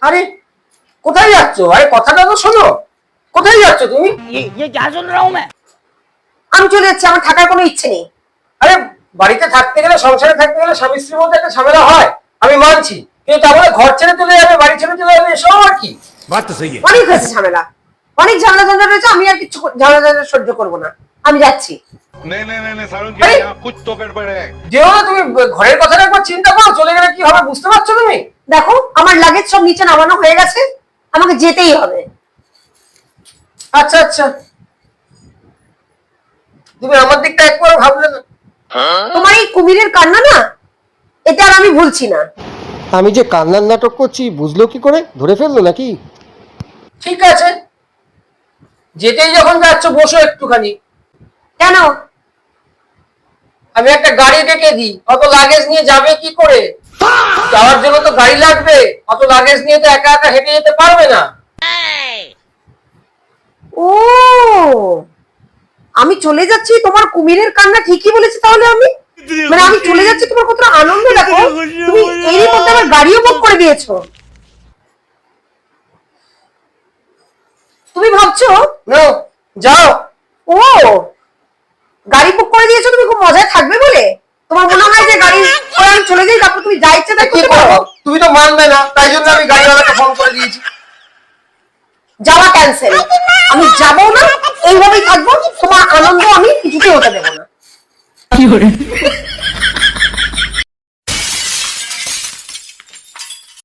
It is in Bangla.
আরে কোথায় যাচ্ছ? আরে কথাটা তো শোনো, কোথায় যাচ্ছ তুমি? ये क्या सुन रहा हूँ मैं? আমি চলে যাচ্ছি, আমার থাকার কোনো ইচ্ছে নেই। আরে বাড়িতে থাকতে গেলে, সংসারে থাকতে গেলে স্বামী স্ত্রীর মধ্যে একটা ঝামেলা হয়, আমি মানছি, কিন্তু তারপরে ঘর ছেড়ে চলে যাবে, বাড়ি ছেড়ে চলে যাবে, এসব আর কি? बात तो सही है। অনেক হয়েছে ঝামেলা, অনেক ঝামেলা ঝঞ্ঝাট হয়েছে, আমি আর কিছু ঝামেলা ঝঞ্ঝাট সহ্য করবো না, আমি যাচ্ছি। नहीं नहीं नहीं नहीं सारुण अरे! जी यहाँ कुछ तो गड़बड़ है। যেও না তুমি, ঘরের কথাটা একবার চিন্তা করো, চলে গেলে কি হবে বুঝতে পারছো তুমি? দেখো আমার লাগেজ সব নিচে নামানো হয়ে গেছে, আমাকে যেতেই হবে। আচ্ছা আচ্ছা, তুমি আমার দিকটা একবার ভাবলে না? তোমার এই কুমিরের কান্না না, এটা আর আমি ভুলছি না। আমি যে কান্নার নাটক করছি বুঝলো কি করে? ধরে ফেললো নাকি? ঠিক আছে, যেতেই যখন যাচ্ছ বসো একটুখানি। কেন? আমি একটা গাড়ি ডেকে দিই, অত লাগেজ নিয়ে যাবে কি করে? যাওয়ার জন্য তো গাড়ি লাগবে, অত লাগেজ নিয়ে তো একা একা হেঁটে যেতে পারবে না। ও, আমি চলে যাচ্ছি, তোমার কুমিরের কান্না ঠিকই বলেছে তাহলে। আমি মানে আমি চলে যাচ্ছি, তোমার কত আনন্দ দেখো, তুমি এরই মধ্যে আমার গাড়িও বুক করে দিয়েছো। তুমি ভাবছো নো, যাও। ও, গাড়ি বুক করে দিয়েছো তুমি খুব মজায় থাকবে বলে? তোমার মনে হয় যে গাড়ি করে আমি চলে যাই, তারপর তুমি যা ইচ্ছে তাই কি করতে করবো? পারো? তুমি তো মানবে না, তাই জন্য আমি গাড়িওয়ালাকে ফোন করে দিয়েছি। যাওয়া ক্যান্সেল, আমি যাবো না, এইভাবেই থাকবো, তোমার আনন্দ আমি কিছুতেই হতে দেবো না।